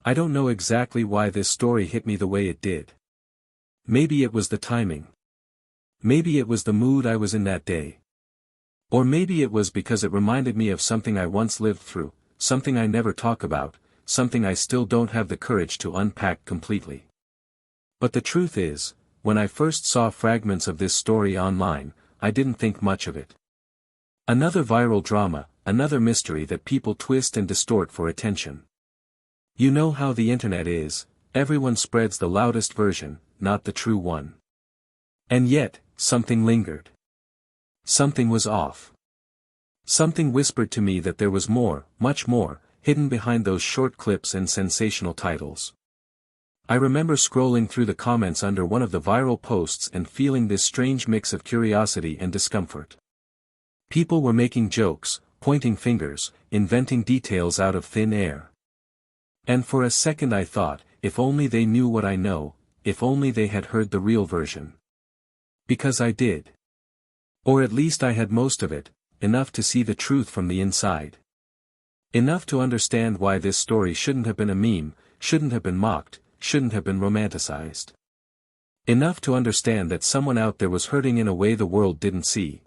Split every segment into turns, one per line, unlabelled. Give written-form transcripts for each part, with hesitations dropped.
I don't know exactly why this story hit me the way it did. Maybe it was the timing. Maybe it was the mood I was in that day. Or maybe it was because it reminded me of something I once lived through, something I never talk about, something I still don't have the courage to unpack completely. But the truth is, when I first saw fragments of this story online, I didn't think much of it. Another viral drama, another mystery that people twist and distort for attention. You know how the internet is, everyone spreads the loudest version, not the true one. And yet, something lingered. Something was off. Something whispered to me that there was more, much more, hidden behind those short clips and sensational titles. I remember scrolling through the comments under one of the viral posts and feeling this strange mix of curiosity and discomfort. People were making jokes, pointing fingers, inventing details out of thin air. And for a second I thought, if only they knew what I know, if only they had heard the real version. Because I did. Or at least I had most of it, enough to see the truth from the inside. Enough to understand why this story shouldn't have been a meme, shouldn't have been mocked, shouldn't have been romanticized. Enough to understand that someone out there was hurting in a way the world didn't see.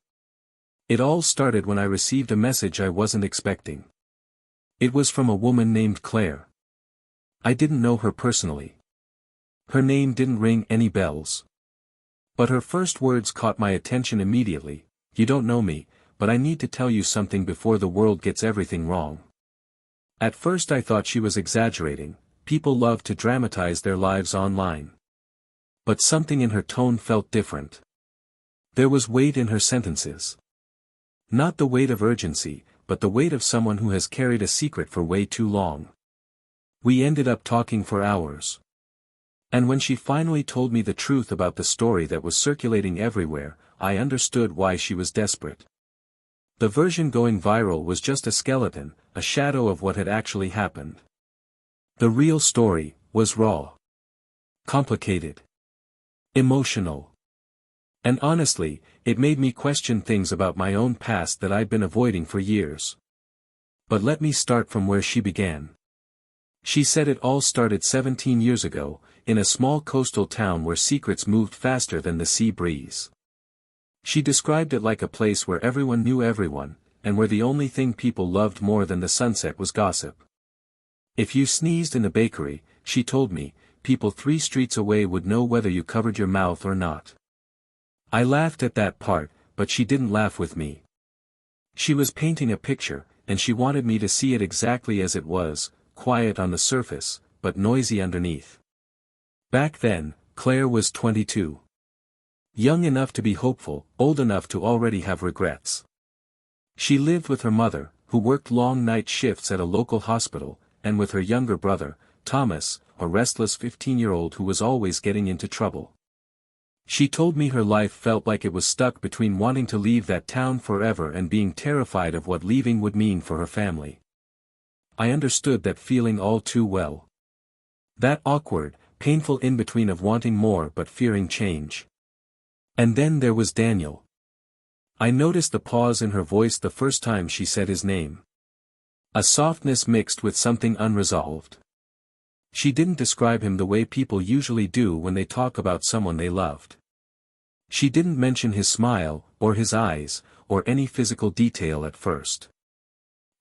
It all started when I received a message I wasn't expecting. It was from a woman named Claire. I didn't know her personally. Her name didn't ring any bells. But her first words caught my attention immediately. You don't know me, but I need to tell you something before the world gets everything wrong. At first I thought she was exaggerating. People love to dramatize their lives online. But something in her tone felt different. There was weight in her sentences. Not the weight of urgency, but the weight of someone who has carried a secret for way too long. We ended up talking for hours. And when she finally told me the truth about the story that was circulating everywhere, I understood why she was desperate. The version going viral was just a skeleton, a shadow of what had actually happened. The real story was raw. Complicated. Emotional. And honestly, it made me question things about my own past that I'd been avoiding for years. But let me start from where she began. She said it all started 17 years ago, in a small coastal town where secrets moved faster than the sea breeze. She described it like a place where everyone knew everyone, and where the only thing people loved more than the sunset was gossip. If you sneezed in the bakery, she told me, people 3 streets away would know whether you covered your mouth or not. I laughed at that part, but she didn't laugh with me. She was painting a picture, and she wanted me to see it exactly as it was, quiet on the surface, but noisy underneath. Back then, Claire was 22. Young enough to be hopeful, old enough to already have regrets. She lived with her mother, who worked long night shifts at a local hospital, and with her younger brother, Thomas, a restless 15-year-old who was always getting into trouble. She told me her life felt like it was stuck between wanting to leave that town forever and being terrified of what leaving would mean for her family. I understood that feeling all too well. That awkward, painful in-between of wanting more but fearing change. And then there was Daniel. I noticed the pause in her voice the first time she said his name. A softness mixed with something unresolved. She didn't describe him the way people usually do when they talk about someone they loved. She didn't mention his smile, or his eyes, or any physical detail at first.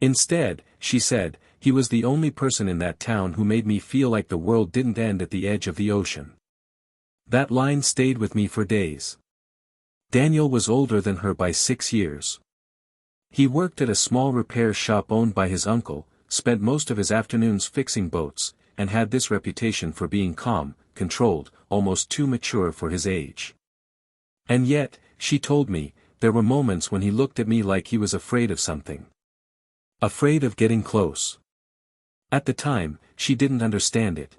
Instead, she said, he was the only person in that town who made me feel like the world didn't end at the edge of the ocean. That line stayed with me for days. Daniel was older than her by 6 years. He worked at a small repair shop owned by his uncle, spent most of his afternoons fixing boats, and had this reputation for being calm, controlled, almost too mature for his age. And yet, she told me, there were moments when he looked at me like he was afraid of something. Afraid of getting close. At the time, she didn't understand it.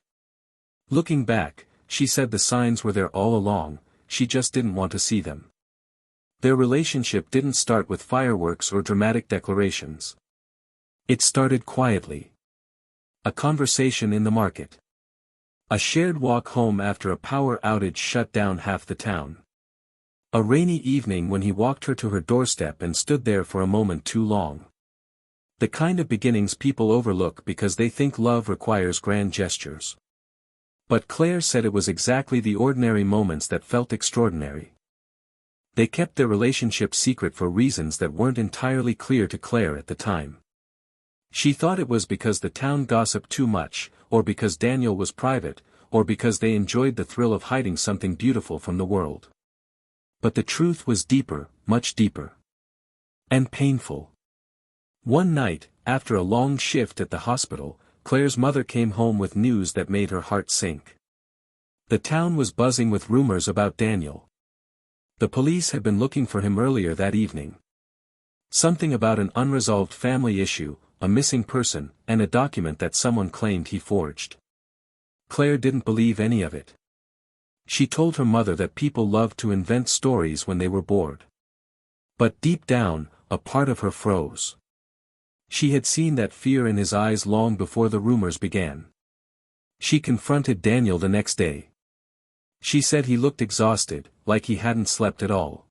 Looking back, she said the signs were there all along, she just didn't want to see them. Their relationship didn't start with fireworks or dramatic declarations. It started quietly. A conversation in the market. A shared walk home after a power outage shut down half the town. A rainy evening when he walked her to her doorstep and stood there for a moment too long. The kind of beginnings people overlook because they think love requires grand gestures. But Claire said it was exactly the ordinary moments that felt extraordinary. They kept their relationship secret for reasons that weren't entirely clear to Claire at the time. She thought it was because the town gossiped too much, or because Daniel was private, or because they enjoyed the thrill of hiding something beautiful from the world. But the truth was deeper, much deeper. And painful. One night, after a long shift at the hospital, Claire's mother came home with news that made her heart sink. The town was buzzing with rumors about Daniel. The police had been looking for him earlier that evening. Something about an unresolved family issue, a missing person, and a document that someone claimed he forged. Claire didn't believe any of it. She told her mother that people loved to invent stories when they were bored. But deep down, a part of her froze. She had seen that fear in his eyes long before the rumors began. She confronted Daniel the next day. She said he looked exhausted, like he hadn't slept at all.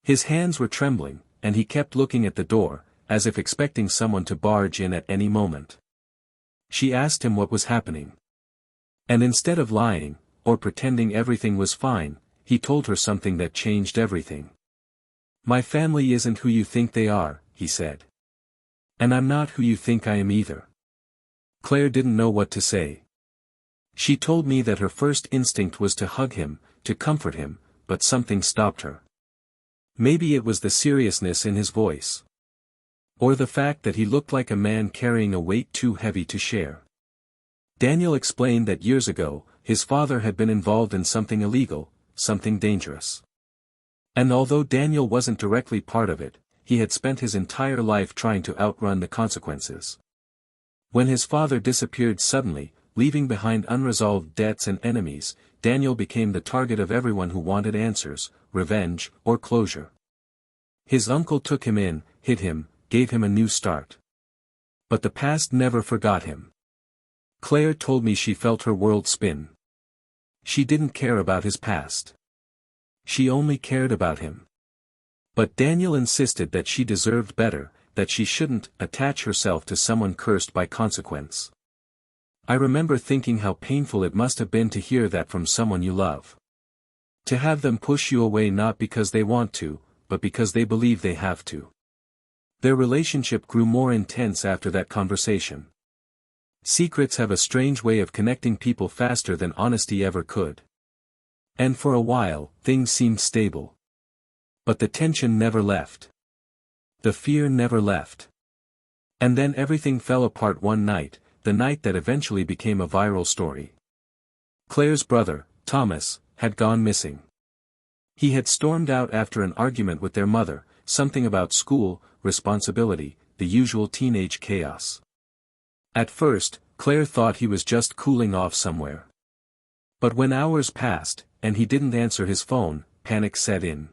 His hands were trembling, and he kept looking at the door, as if expecting someone to barge in at any moment. She asked him what was happening. And instead of lying, or pretending everything was fine, he told her something that changed everything. "My family isn't who you think they are," he said. "And I'm not who you think I am either." Claire didn't know what to say. She told me that her first instinct was to hug him, to comfort him, but something stopped her. Maybe it was the seriousness in his voice. Or the fact that he looked like a man carrying a weight too heavy to share. Daniel explained that years ago, his father had been involved in something illegal, something dangerous. And although Daniel wasn't directly part of it, he had spent his entire life trying to outrun the consequences. When his father disappeared suddenly, leaving behind unresolved debts and enemies, Daniel became the target of everyone who wanted answers, revenge, or closure. His uncle took him in, hid him, gave him a new start. But the past never forgot him. Claire told me she felt her world spin. She didn't care about his past. She only cared about him. But Daniel insisted that she deserved better, that she shouldn't attach herself to someone cursed by consequence. I remember thinking how painful it must have been to hear that from someone you love. To have them push you away not because they want to, but because they believe they have to. Their relationship grew more intense after that conversation. Secrets have a strange way of connecting people faster than honesty ever could. And for a while, things seemed stable. But the tension never left. The fear never left. And then everything fell apart one night, the night that eventually became a viral story. Claire's brother, Thomas, had gone missing. He had stormed out after an argument with their mother, something about school, responsibility, the usual teenage chaos. At first, Claire thought he was just cooling off somewhere. But when hours passed, and he didn't answer his phone, panic set in.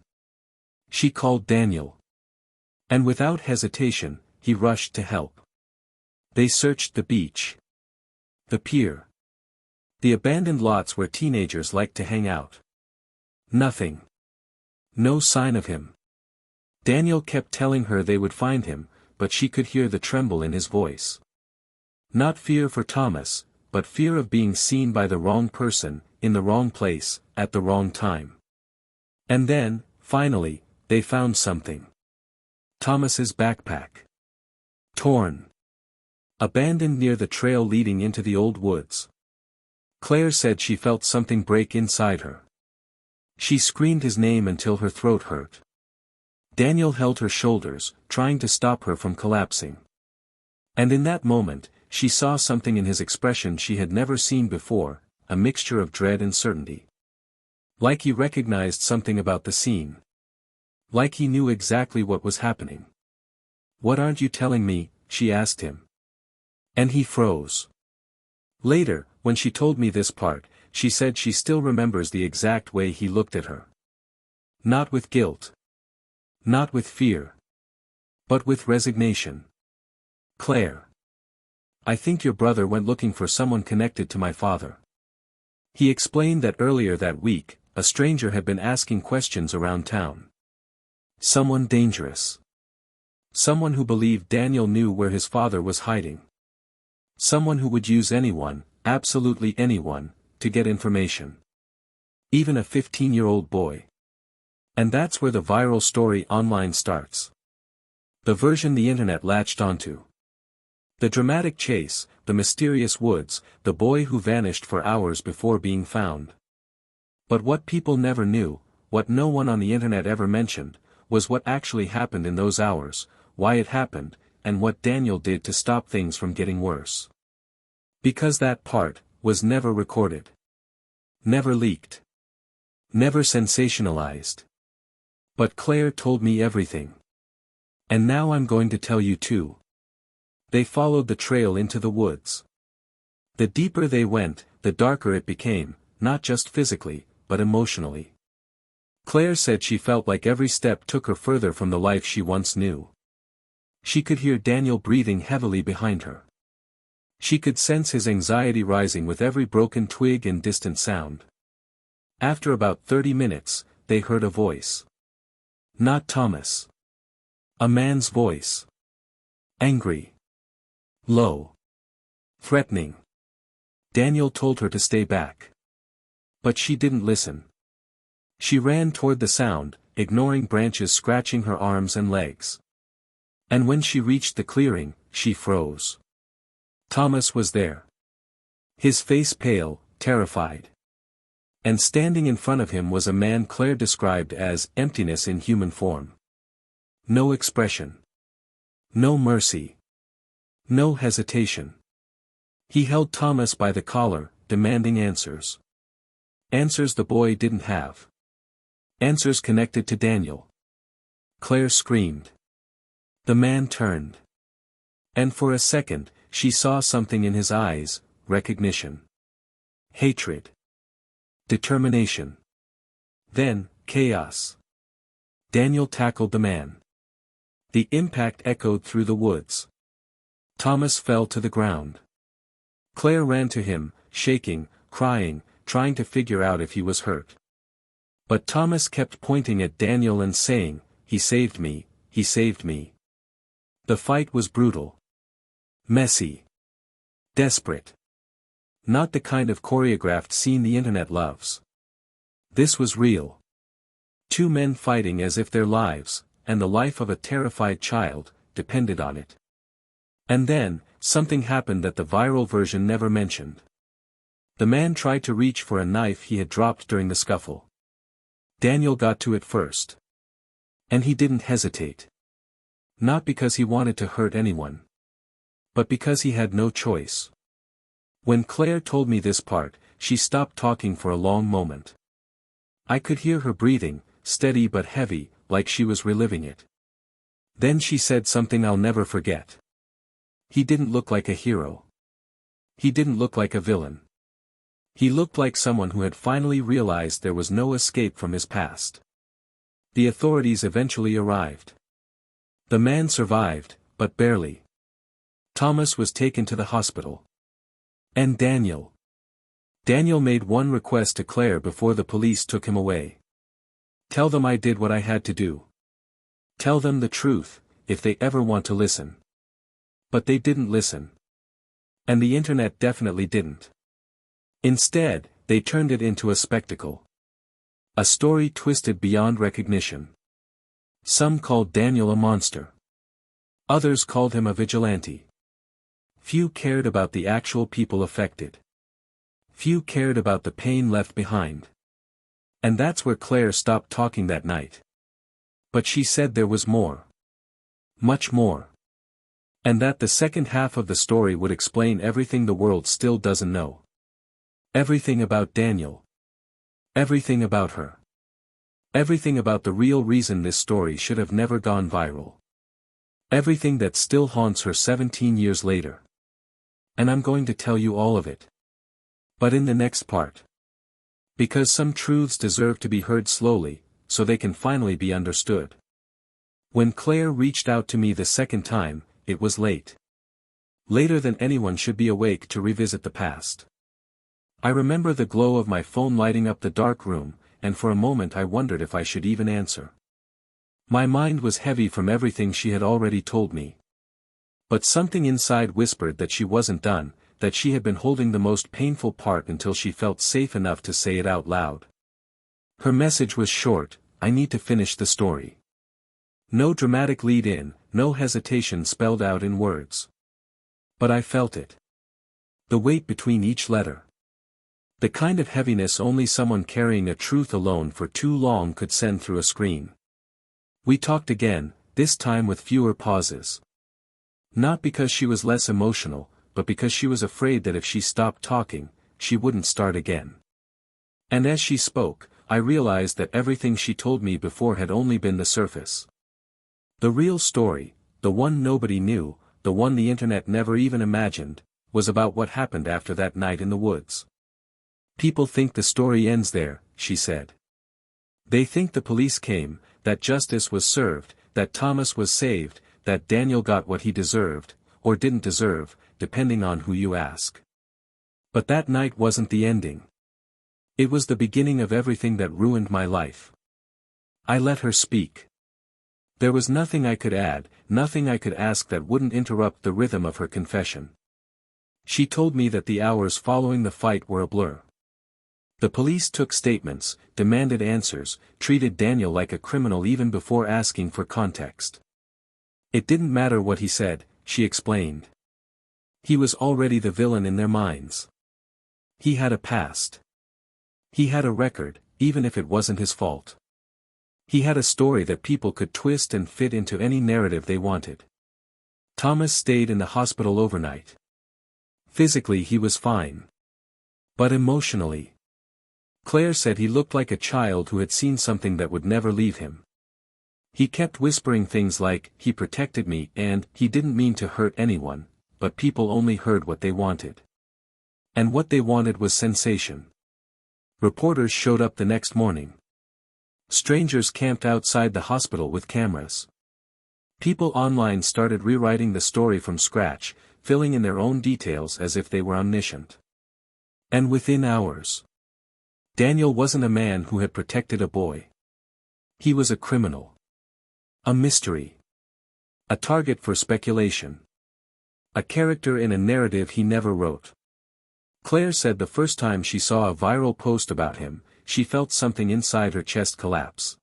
She called Daniel. And without hesitation, he rushed to help. They searched the beach. The pier. The abandoned lots where teenagers like to hang out. Nothing. No sign of him. Daniel kept telling her they would find him, but she could hear the tremble in his voice. Not fear for Thomas, but fear of being seen by the wrong person, in the wrong place, at the wrong time. And then, finally, they found something. Thomas's backpack. Torn. Abandoned near the trail leading into the old woods. Claire said she felt something break inside her. She screamed his name until her throat hurt. Daniel held her shoulders, trying to stop her from collapsing. And in that moment, she saw something in his expression she had never seen before, a mixture of dread and certainty. Like he recognized something about the scene. Like he knew exactly what was happening. "What aren't you telling me?" she asked him. And he froze. Later, when she told me this part, she said she still remembers the exact way he looked at her. Not with guilt. Not with fear. But with resignation. "Claire. I think your brother went looking for someone connected to my father. He explained that earlier that week, a stranger had been asking questions around town. Someone dangerous. Someone who believed Daniel knew where his father was hiding. Someone who would use anyone, absolutely anyone, to get information. Even a 15-year-old boy. And that's where the viral story online starts. The version the internet latched onto. The dramatic chase, the mysterious woods, the boy who vanished for hours before being found. But what people never knew, what no one on the internet ever mentioned, was what actually happened in those hours, why it happened, and what Daniel did to stop things from getting worse. Because that part was never recorded. Never leaked. Never sensationalized. But Claire told me everything. And now I'm going to tell you too. They followed the trail into the woods. The deeper they went, the darker it became, not just physically, but emotionally. Claire said she felt like every step took her further from the life she once knew. She could hear Daniel breathing heavily behind her. She could sense his anxiety rising with every broken twig and distant sound. After about 30 minutes, they heard a voice. Not Thomas. A man's voice. Angry. Low. Threatening. Daniel told her to stay back. But she didn't listen. She ran toward the sound, ignoring branches scratching her arms and legs. And when she reached the clearing, she froze. Thomas was there. His face pale, terrified. And standing in front of him was a man Claire described as emptiness in human form. No expression. No mercy. No hesitation. He held Thomas by the collar, demanding answers. Answers the boy didn't have. Answers connected to Daniel. Claire screamed. The man turned. And for a second, she saw something in his eyes, recognition. Hatred. Determination. Then, chaos. Daniel tackled the man. The impact echoed through the woods. Thomas fell to the ground. Claire ran to him, shaking, crying, trying to figure out if he was hurt. But Thomas kept pointing at Daniel and saying, "He saved me, he saved me." The fight was brutal. Messy. Desperate. Not the kind of choreographed scene the internet loves. This was real. Two men fighting as if their lives, and the life of a terrified child, depended on it. And then, something happened that the viral version never mentioned. The man tried to reach for a knife he had dropped during the scuffle. Daniel got to it first. And he didn't hesitate. Not because he wanted to hurt anyone. But because he had no choice. When Claire told me this part, she stopped talking for a long moment. I could hear her breathing, steady but heavy, like she was reliving it. Then she said something I'll never forget. He didn't look like a hero. He didn't look like a villain. He looked like someone who had finally realized there was no escape from his past. The authorities eventually arrived. The man survived, but barely. Thomas was taken to the hospital. And Daniel. Daniel made one request to Claire before the police took him away. Tell them I did what I had to do. Tell them the truth, if they ever want to listen. But they didn't listen. And the internet definitely didn't. Instead, they turned it into a spectacle. A story twisted beyond recognition. Some called Daniel a monster. Others called him a vigilante. Few cared about the actual people affected. Few cared about the pain left behind. And that's where Claire stopped talking that night. But she said there was more. Much more. And that the second half of the story would explain everything the world still doesn't know. Everything about Daniel. Everything about her. Everything about the real reason this story should have never gone viral. Everything that still haunts her 17 years later. And I'm going to tell you all of it. But in the next part. Because some truths deserve to be heard slowly, so they can finally be understood. When Claire reached out to me the second time, it was late. Later than anyone should be awake to revisit the past. I remember the glow of my phone lighting up the dark room, and for a moment I wondered if I should even answer. My mind was heavy from everything she had already told me. But something inside whispered that she wasn't done, that she had been holding the most painful part until she felt safe enough to say it out loud. Her message was short: I need to finish the story. No dramatic lead-in, no hesitation spelled out in words. But I felt it. The weight between each letter. The kind of heaviness only someone carrying a truth alone for too long could send through a screen. We talked again, this time with fewer pauses. Not because she was less emotional, but because she was afraid that if she stopped talking, she wouldn't start again. And as she spoke, I realized that everything she told me before had only been the surface. The real story, the one nobody knew, the one the internet never even imagined, was about what happened after that night in the woods. People think the story ends there, she said. They think the police came, that justice was served, that Thomas was saved, that Daniel got what he deserved, or didn't deserve, depending on who you ask. But that night wasn't the ending. It was the beginning of everything that ruined my life. I let her speak. There was nothing I could add, nothing I could ask that wouldn't interrupt the rhythm of her confession. She told me that the hours following the fight were a blur. The police took statements, demanded answers, treated Daniel like a criminal even before asking for context. It didn't matter what he said, she explained. He was already the villain in their minds. He had a past. He had a record, even if it wasn't his fault. He had a story that people could twist and fit into any narrative they wanted. Thomas stayed in the hospital overnight. Physically he was fine. But emotionally, Claire said he looked like a child who had seen something that would never leave him. He kept whispering things like, he protected me, and he didn't mean to hurt anyone, but people only heard what they wanted. And what they wanted was sensation. Reporters showed up the next morning. Strangers camped outside the hospital with cameras. People online started rewriting the story from scratch, filling in their own details as if they were omniscient. And within hours, Daniel wasn't a man who had protected a boy. He was a criminal. A mystery. A target for speculation. A character in a narrative he never wrote. Claire said the first time she saw a viral post about him, she felt something inside her chest collapse.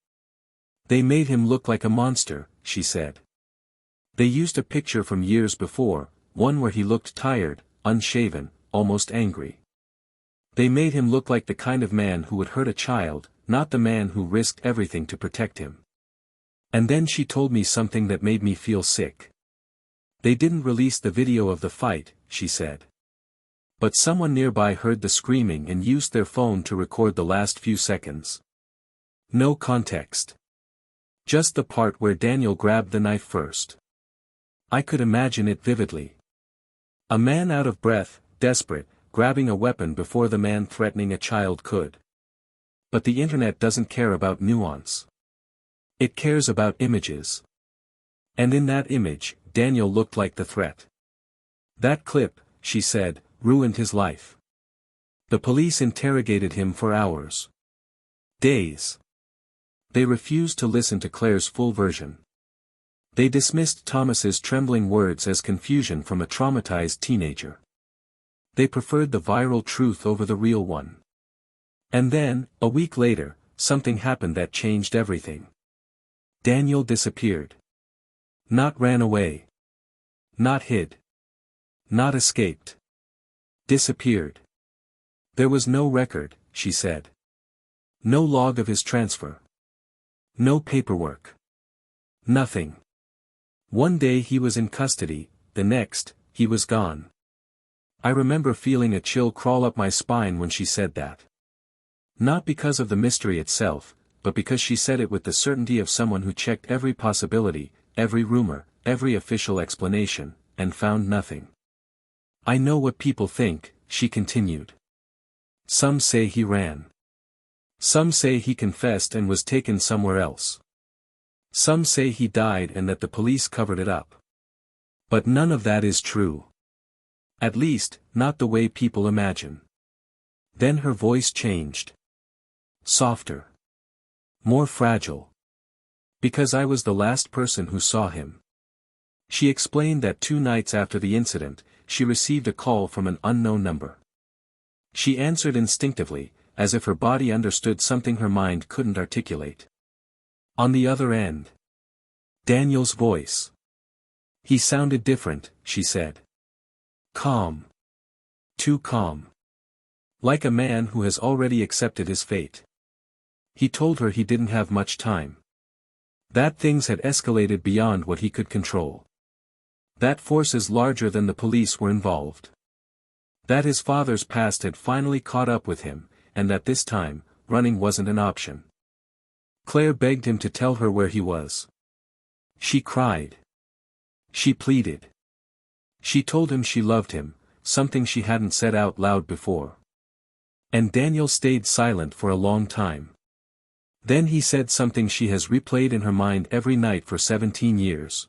They made him look like a monster, she said. They used a picture from years before, one where he looked tired, unshaven, almost angry. They made him look like the kind of man who would hurt a child, not the man who risked everything to protect him. And then she told me something that made me feel sick. They didn't release the video of the fight, she said. But someone nearby heard the screaming and used their phone to record the last few seconds. No context. Just the part where Daniel grabbed the knife first. I could imagine it vividly. A man out of breath, desperate, grabbing a weapon before the man threatening a child could. But the internet doesn't care about nuance. It cares about images. And in that image, Daniel looked like the threat. That clip, she said, ruined his life. The police interrogated him for hours. Days. They refused to listen to Claire's full version. They dismissed Thomas's trembling words as confusion from a traumatized teenager. They preferred the viral truth over the real one. And then, a week later, something happened that changed everything. Daniel disappeared. Not ran away. Not hid. Not escaped. Disappeared. There was no record, she said. No log of his transfer. No paperwork. Nothing. One day he was in custody, the next, he was gone. I remember feeling a chill crawl up my spine when she said that. Not because of the mystery itself, but because she said it with the certainty of someone who checked every possibility, every rumor, every official explanation, and found nothing. I know what people think, she continued. Some say he ran. Some say he confessed and was taken somewhere else. Some say he died and that the police covered it up. But none of that is true. At least, not the way people imagine. Then her voice changed. Softer. More fragile. Because I was the last person who saw him. She explained that 2 nights after the incident, she received a call from an unknown number. She answered instinctively, as if her body understood something her mind couldn't articulate. On the other end. Daniel's voice. He sounded different, she said. Calm. Too calm. Like a man who has already accepted his fate. He told her he didn't have much time. That things had escalated beyond what he could control. That forces larger than the police were involved. That his father's past had finally caught up with him, and that this time, running wasn't an option. Claire begged him to tell her where he was. She cried. She pleaded. She told him she loved him, something she hadn't said out loud before. And Daniel stayed silent for a long time. Then he said something she has replayed in her mind every night for 17 years.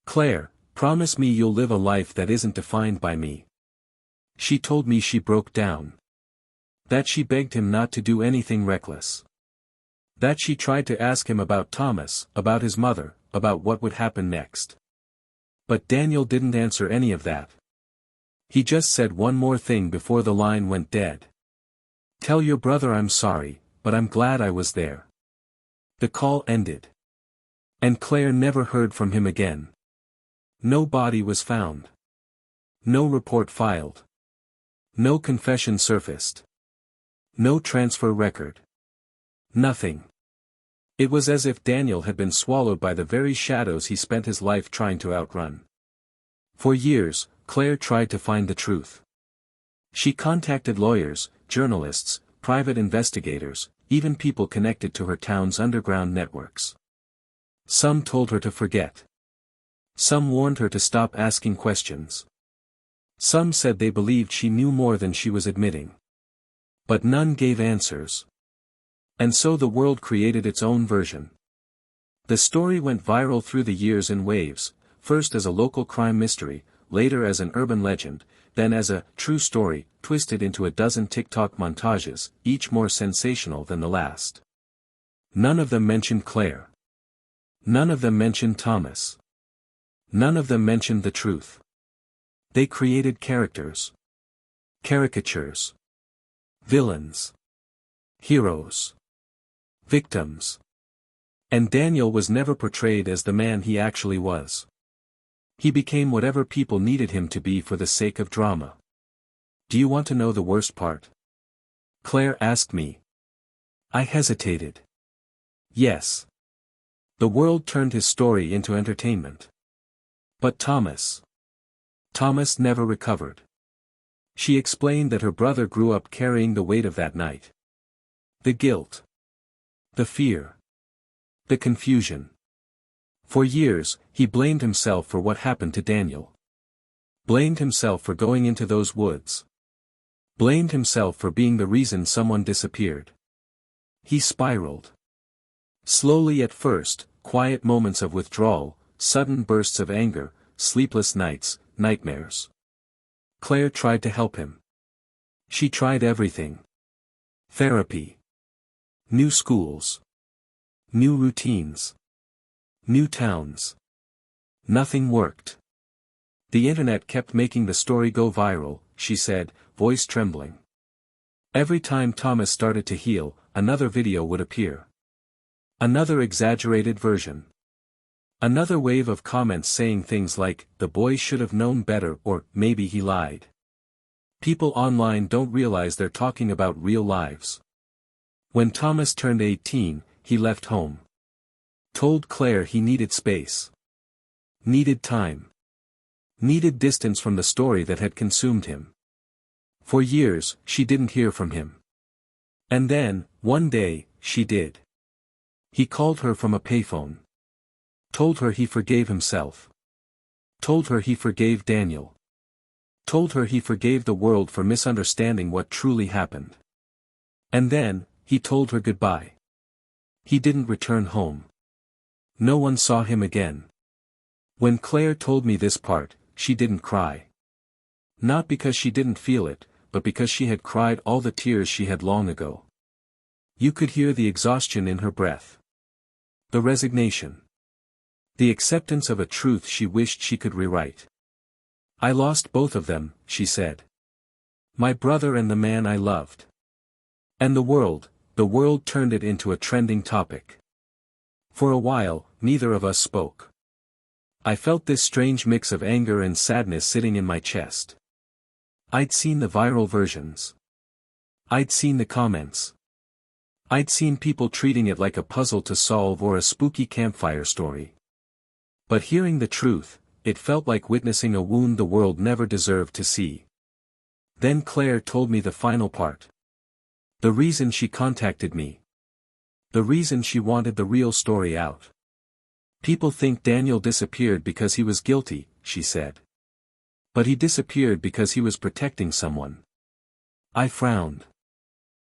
Claire, promise me you'll live a life that isn't defined by me. She told me she broke down. That she begged him not to do anything reckless. That she tried to ask him about Thomas, about his mother, about what would happen next. But Daniel didn't answer any of that. He just said one more thing before the line went dead. Tell your brother I'm sorry, but I'm glad I was there. The call ended. And Claire never heard from him again. No body was found. No report filed. No confession surfaced. No transfer record. Nothing. It was as if Daniel had been swallowed by the very shadows he spent his life trying to outrun. For years, Claire tried to find the truth. She contacted lawyers, journalists, private investigators, even people connected to her town's underground networks. Some told her to forget. Some warned her to stop asking questions. Some said they believed she knew more than she was admitting. But none gave answers. And so the world created its own version. The story went viral through the years in waves, first as a local crime mystery, later as an urban legend, then as a true story, twisted into a dozen TikTok montages, each more sensational than the last. None of them mentioned Claire. None of them mentioned Thomas. None of them mentioned the truth. They created characters. Caricatures. Villains. Heroes. Victims. And Daniel was never portrayed as the man he actually was. He became whatever people needed him to be for the sake of drama. Do you want to know the worst part? Claire asked me. I hesitated. Yes. The world turned his story into entertainment. But Thomas never recovered. She explained that her brother grew up carrying the weight of that night. The guilt. The fear. The confusion. For years, he blamed himself for what happened to Daniel. Blamed himself for going into those woods. Blamed himself for being the reason someone disappeared. He spiraled. Slowly at first, quiet moments of withdrawal, sudden bursts of anger, sleepless nights, nightmares. Claire tried to help him. She tried everything. Therapy. New schools. New routines. New towns. Nothing worked. The internet kept making the story go viral, she said, voice trembling. Every time Thomas started to heal, another video would appear. Another exaggerated version. Another wave of comments saying things like, the boy should have known better, or, maybe he lied. People online don't realize they're talking about real lives. When Thomas turned 18, he left home. Told Claire he needed space. Needed time. Needed distance from the story that had consumed him. For years, she didn't hear from him. And then, one day, she did. He called her from a payphone. Told her he forgave himself. Told her he forgave Daniel. Told her he forgave the world for misunderstanding what truly happened. And then, he told her goodbye. He didn't return home. No one saw him again. When Claire told me this part, she didn't cry. Not because she didn't feel it, but because she had cried all the tears she had long ago. You could hear the exhaustion in her breath. The resignation. The acceptance of a truth she wished she could rewrite. I lost both of them, she said. My brother and the man I loved. And the world turned it into a trending topic. For a while, neither of us spoke. I felt this strange mix of anger and sadness sitting in my chest. I'd seen the viral versions. I'd seen the comments. I'd seen people treating it like a puzzle to solve or a spooky campfire story. But hearing the truth, it felt like witnessing a wound the world never deserved to see. Then Claire told me the final part. The reason she contacted me. The reason she wanted the real story out. People think Daniel disappeared because he was guilty, she said. But he disappeared because he was protecting someone. I frowned.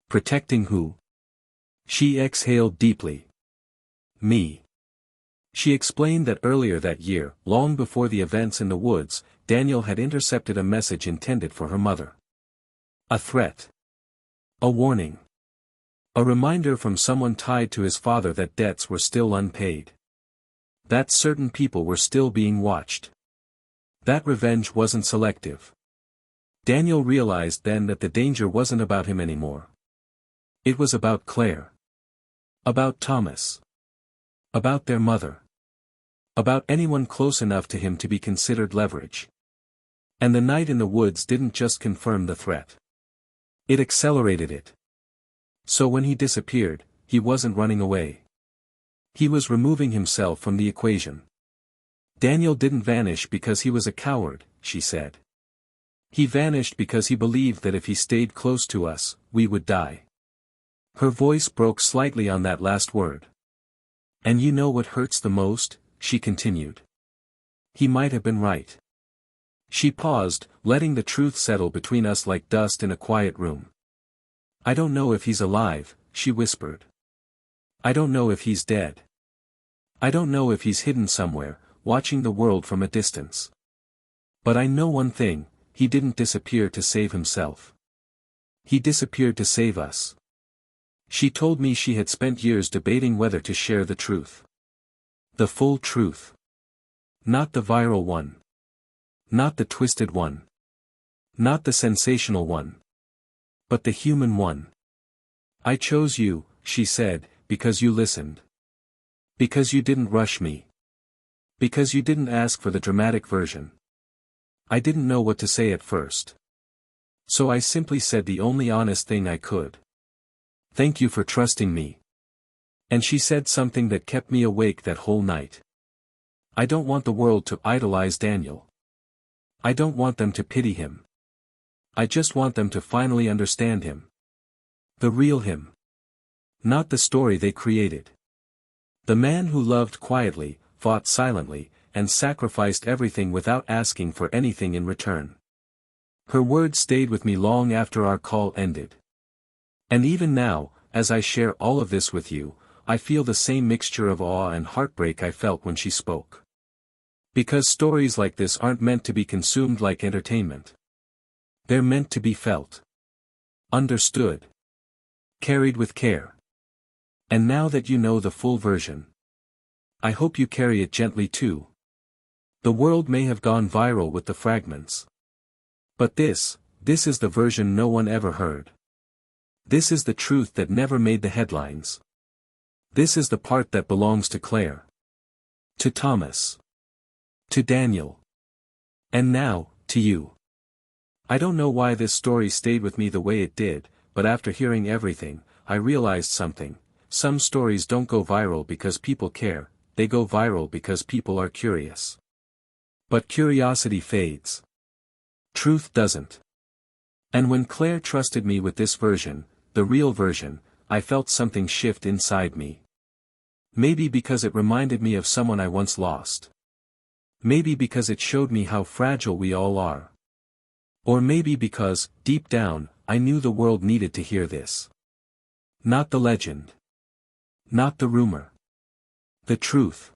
Protecting who? She exhaled deeply. Me. She explained that earlier that year, long before the events in the woods, Daniel had intercepted a message intended for her mother. A threat. A warning. A reminder from someone tied to his father that debts were still unpaid. That certain people were still being watched. That revenge wasn't selective. Daniel realized then that the danger wasn't about him anymore. It was about Claire. About Thomas. About their mother. About anyone close enough to him to be considered leverage. And the night in the woods didn't just confirm the threat. It accelerated it. So when he disappeared, he wasn't running away. He was removing himself from the equation. Daniel didn't vanish because he was a coward, she said. He vanished because he believed that if he stayed close to us, we would die. Her voice broke slightly on that last word. And you know what hurts the most, she continued. He might have been right. She paused, letting the truth settle between us like dust in a quiet room. I don't know if he's alive, she whispered. I don't know if he's dead. I don't know if he's hidden somewhere, watching the world from a distance. But I know one thing, he didn't disappear to save himself. He disappeared to save us. She told me she had spent years debating whether to share the truth. The full truth. Not the viral one. Not the twisted one. Not the sensational one. But the human one. I chose you, she said, because you listened. Because you didn't rush me. Because you didn't ask for the dramatic version. I didn't know what to say at first. So I simply said the only honest thing I could. Thank you for trusting me. And she said something that kept me awake that whole night. I don't want the world to idolize Daniel. I don't want them to pity him. I just want them to finally understand him. The real him. Not the story they created. The man who loved quietly, fought silently, and sacrificed everything without asking for anything in return. Her words stayed with me long after our call ended. And even now, as I share all of this with you, I feel the same mixture of awe and heartbreak I felt when she spoke. Because stories like this aren't meant to be consumed like entertainment. They're meant to be felt. Understood. Carried with care. And now that you know the full version, I hope you carry it gently too. The world may have gone viral with the fragments. But this is the version no one ever heard. This is the truth that never made the headlines. This is the part that belongs to Claire. To Thomas. To Daniel. And now, to you. I don't know why this story stayed with me the way it did, but after hearing everything, I realized something. Some stories don't go viral because people care, they go viral because people are curious. But curiosity fades. Truth doesn't. And when Claire trusted me with this version, the real version, I felt something shift inside me. Maybe because it reminded me of someone I once lost. Maybe because it showed me how fragile we all are. Or maybe because, deep down, I knew the world needed to hear this. Not the legend. Not the rumor. The truth.